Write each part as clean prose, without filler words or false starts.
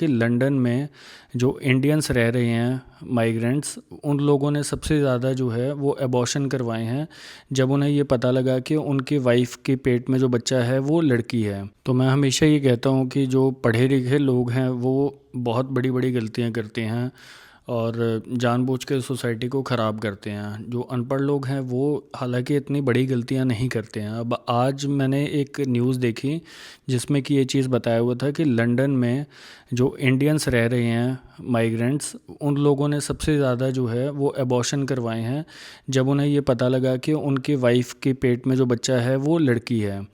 कि लंदन में जो इंडियंस रह रहे हैं माइग्रेंट्स, उन लोगों ने सबसे ज़्यादा जो है वो एबॉर्शन करवाए हैं जब उन्हें ये पता लगा कि उनकी वाइफ के पेट में जो बच्चा है वो लड़की है। तो मैं हमेशा ये कहता हूँ कि जो पढ़े लिखे लोग हैं वो बहुत बड़ी बड़ी गलतियाँ करते हैं और जानबूझ के सोसाइटी को ख़राब करते हैं। जो अनपढ़ लोग हैं वो हालांकि इतनी बड़ी गलतियां नहीं करते हैं। अब आज मैंने एक न्यूज़ देखी जिसमें कि ये चीज़ बताया हुआ था कि लंदन में जो इंडियंस रह रहे हैं माइग्रेंट्स, उन लोगों ने सबसे ज़्यादा जो है वो एबॉर्शन करवाए हैं जब उन्हें ये पता लगा कि उनकी वाइफ के पेट में जो बच्चा है वो लड़की है।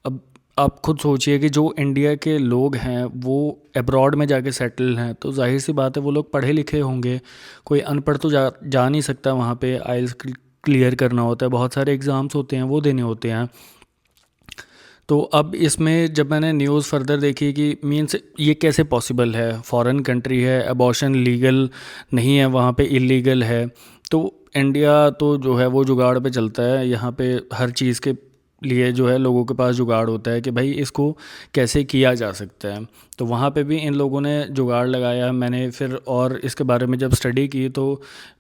अब आप खुद सोचिए कि जो इंडिया के लोग हैं वो अब्रॉड में जाके सेटल हैं, तो जाहिर सी बात है वो लोग पढ़े लिखे होंगे। कोई अनपढ़ तो जा नहीं सकता वहाँ पे। आइल्स क्लियर करना होता है, बहुत सारे एग्ज़ाम्स होते हैं वो देने होते हैं। तो अब इसमें जब मैंने न्यूज़ फर्दर देखी कि मीन्स ये कैसे पॉसिबल है, फॉरेन कंट्री है, अबॉर्शन लीगल नहीं है वहाँ पे, इलीगल है। तो इंडिया तो जो है वो जुगाड़ पे चलता है। यहाँ पे हर चीज़ के लिए जो है लोगों के पास जुगाड़ होता है कि भाई इसको कैसे किया जा सकता है। तो वहाँ पे भी इन लोगों ने जुगाड़ लगाया। मैंने फिर और इसके बारे में जब स्टडी की तो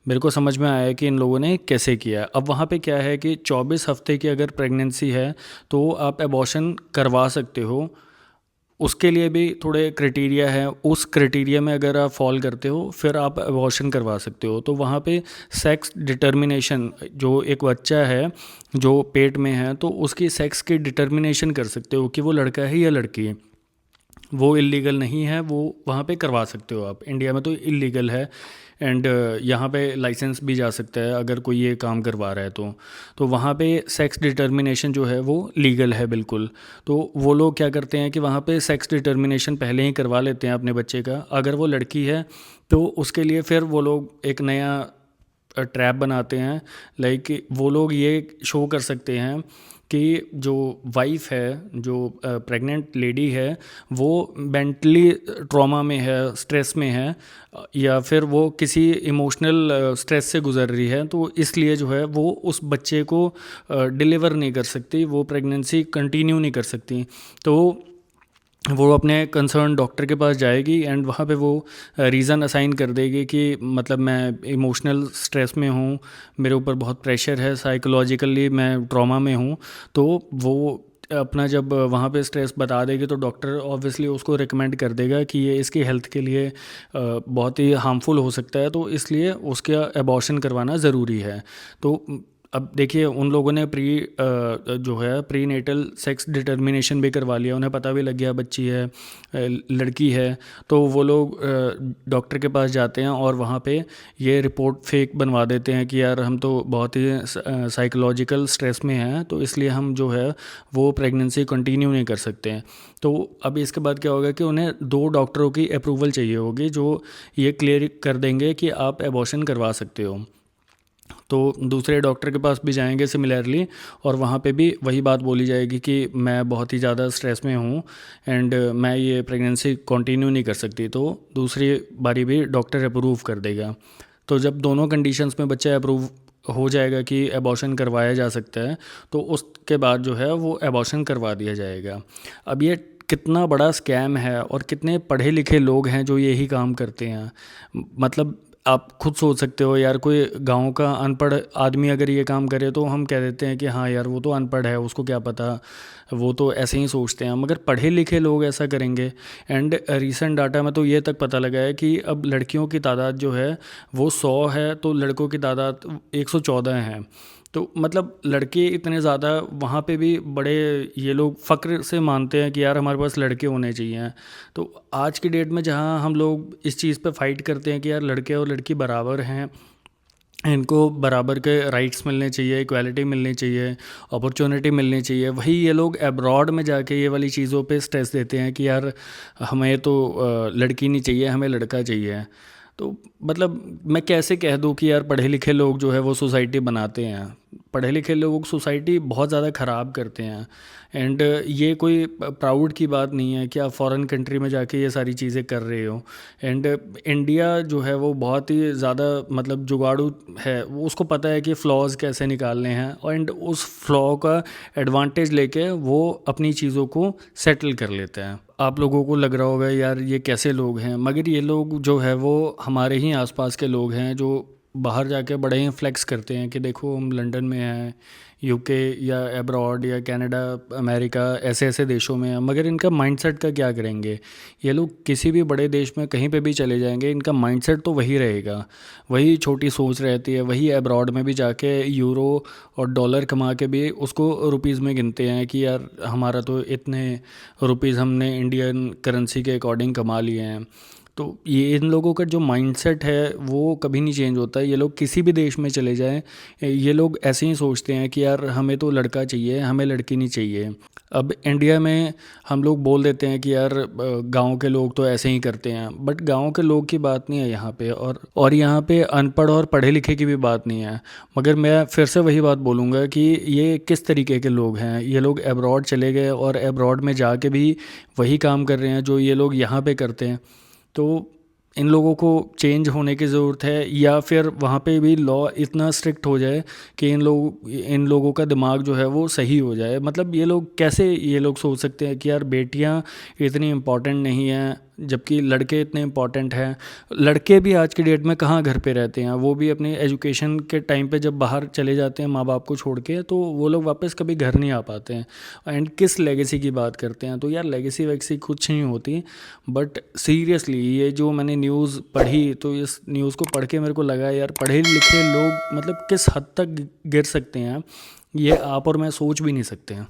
मेरे को समझ में आया कि इन लोगों ने कैसे किया। अब वहाँ पे क्या है कि 24 हफ्ते की अगर प्रेगनेंसी है तो आप एबॉर्शन करवा सकते हो। उसके लिए भी थोड़े क्राइटेरिया है, उस क्राइटेरिया में अगर आप फॉल करते हो फिर आप अबॉर्शन करवा सकते हो। तो वहाँ पे सेक्स डिटर्मिनेशन, जो एक बच्चा है जो पेट में है तो उसकी सेक्स की डिटर्मिनेशन कर सकते हो कि वो लड़का है या लड़की है। वो इलीगल नहीं है, वो वहाँ पे करवा सकते हो आप। इंडिया में तो इलीगल है एंड यहाँ पे लाइसेंस भी जा सकता है अगर कोई ये काम करवा रहा है तो वहाँ पे सेक्स डिटर्मिनेशन जो है वो लीगल है बिल्कुल। तो वो लोग क्या करते हैं कि वहाँ पे सेक्स डिटर्मिनेशन पहले ही करवा लेते हैं अपने बच्चे का। अगर वो लड़की है तो उसके लिए फिर वो लोग एक नया ट्रैप बनाते हैं। लाइक वो लोग ये शो कर सकते हैं कि जो वाइफ है, जो प्रेग्नेंट लेडी है, वो मेंटली ट्रॉमा में है, स्ट्रेस में है, या फिर वो किसी इमोशनल स्ट्रेस से गुजर रही है, तो इसलिए जो है वो उस बच्चे को डिलीवर नहीं कर सकती, वो प्रेगनेंसी कंटिन्यू नहीं कर सकती। तो वो अपने कंसर्न डॉक्टर के पास जाएगी एंड वहाँ पे वो रीज़न असाइन कर देगी कि मतलब मैं इमोशनल स्ट्रेस में हूँ, मेरे ऊपर बहुत प्रेशर है, साइकोलॉजिकली मैं ट्रॉमा में हूँ। तो वो अपना जब वहाँ पे स्ट्रेस बता देगी तो डॉक्टर ऑब्वियसली उसको रिकमेंड कर देगा कि ये इसकी हेल्थ के लिए बहुत ही हार्मफुल हो सकता है, तो इसलिए उसका एबॉर्शन करवाना ज़रूरी है। तो अब देखिए उन लोगों ने जो है प्री नेटल सेक्स डिटर्मिनेशन भी करवा लिया, उन्हें पता भी लग गया बच्ची है, लड़की है। तो वो लोग डॉक्टर के पास जाते हैं और वहाँ पे ये रिपोर्ट फेक बनवा देते हैं कि यार हम तो बहुत ही साइकोलॉजिकल स्ट्रेस में हैं, तो इसलिए हम जो है वो प्रेगनेंसी कंटिन्यू नहीं कर सकते हैं। तो अब इसके बाद क्या होगा कि उन्हें 2 डॉक्टरों की अप्रूवल चाहिए होगी जो ये क्लियर कर देंगे कि आप एबॉर्शन करवा सकते हो। तो दूसरे डॉक्टर के पास भी जाएंगे सिमिलरली, और वहाँ पे भी वही बात बोली जाएगी कि मैं बहुत ही ज़्यादा स्ट्रेस में हूँ एंड मैं ये प्रेगनेंसी कंटिन्यू नहीं कर सकती। तो दूसरी बारी भी डॉक्टर अप्रूव कर देगा। तो जब दोनों कंडीशंस में बच्चा अप्रूव हो जाएगा कि एबॉर्शन करवाया जा सकता है, तो उसके बाद जो है वो एबॉर्शन करवा दिया जाएगा। अब ये कितना बड़ा स्कैम है और कितने पढ़े लिखे लोग हैं जो यही काम करते हैं। मतलब आप खुद सोच सकते हो यार, कोई गांव का अनपढ़ आदमी अगर ये काम करे तो हम कह देते हैं कि हाँ यार वो तो अनपढ़ है, उसको क्या पता, वो तो ऐसे ही सोचते हैं। मगर पढ़े लिखे लोग ऐसा करेंगे। एंड रिसेंट डाटा में तो ये तक पता लगा है कि अब लड़कियों की तादाद जो है वो 100 है तो लड़कों की तादाद 114 है। तो मतलब लड़के इतने ज़्यादा वहाँ पे भी बड़े ये लोग फ़क्र से मानते हैं कि यार हमारे पास लड़के होने चाहिए। तो आज की डेट में जहाँ हम लोग इस चीज़ पे फाइट करते हैं कि यार लड़के और लड़की बराबर हैं, इनको बराबर के राइट्स मिलने चाहिए, इक्वालिटी मिलनी चाहिए, अपॉर्चुनिटी मिलनी चाहिए, वही ये लोग अब्रॉड में जाके ये वाली चीज़ों पे स्ट्रेस देते हैं कि यार हमें तो लड़की नहीं चाहिए, हमें लड़का चाहिए। तो मतलब मैं कैसे कह दूँ कि यार पढ़े लिखे लोग जो है वो सोसाइटी बनाते हैं। पढ़े लिखे लोग सोसाइटी बहुत ज़्यादा ख़राब करते हैं। एंड ये कोई प्राउड की बात नहीं है कि आप फॉरेन कंट्री में जाके ये सारी चीज़ें कर रहे हो। एंड इंडिया जो है वो बहुत ही ज़्यादा मतलब जुगाड़ू है, वो उसको पता है कि फ़्लॉज़ कैसे निकालने हैं, एंड उस फ्लॉ का एडवांटेज लेके वो अपनी चीज़ों को सेटल कर लेते हैं। आप लोगों को लग रहा होगा यार ये कैसे लोग हैं, मगर ये लोग जो है वो हमारे ही आसपास के लोग हैं जो बाहर जाके बड़े ही फ्लेक्स करते हैं कि देखो हम लंदन में हैं, यूके या अब्रॉड या कनाडा, अमेरिका, ऐसे ऐसे देशों में हैं। मगर इनका माइंडसेट का क्या करेंगे? ये लोग किसी भी बड़े देश में कहीं पे भी चले जाएंगे, इनका माइंडसेट तो वही रहेगा, वही छोटी सोच रहती है, वही अब्रॉड में भी जाके यूरो और डॉलर कमा के भी उसको रुपीज़ में गिनते हैं कि यार हमारा तो इतने रुपीज़ हमने इंडियन करेंसी के अकॉर्डिंग कमा लिए हैं। तो ये इन लोगों का जो माइंडसेट है वो कभी नहीं चेंज होता है। ये लोग किसी भी देश में चले जाएं, ये लोग ऐसे ही सोचते हैं कि यार हमें तो लड़का चाहिए, हमें लड़की नहीं चाहिए। अब इंडिया में हम लोग बोल देते हैं कि यार गांव के लोग तो ऐसे ही करते हैं, बट गांव के लोग की बात नहीं है यहाँ पे, और यहाँ पे अनपढ़ और पढ़े लिखे की भी बात नहीं है। मगर मैं फिर से वही बात बोलूँगा कि ये किस तरीके के लोग हैं। ये लोग अब्रॉड चले गए और अब्रॉड में जाके भी वही काम कर रहे हैं जो ये लोग यहाँ पे करते हैं। तो इन लोगों को चेंज होने की ज़रूरत है, या फिर वहाँ पे भी लॉ इतना स्ट्रिक्ट हो जाए कि इन लोगों का दिमाग जो है वो सही हो जाए। मतलब ये लोग कैसे ये लोग सोच सकते हैं कि यार बेटियाँ इतनी इम्पॉर्टेंट नहीं हैं जबकि लड़के इतने इम्पॉर्टेंट हैं। लड़के भी आज की डेट में कहाँ घर पे रहते हैं, वो भी अपनी एजुकेशन के टाइम पे जब बाहर चले जाते हैं माँ बाप को छोड़ के, तो वो लोग वापस कभी घर नहीं आ पाते हैं। एंड किस लेगेसी की बात करते हैं, तो यार लेगेसी वैगेसी कुछ नहीं होती। बट सीरियसली ये जो मैंने न्यूज़ पढ़ी, तो इस न्यूज़ को पढ़ के मेरे को लगा यार पढ़े लिखे लोग मतलब किस हद तक गिर सकते हैं, ये आप और मैं सोच भी नहीं सकते हैं।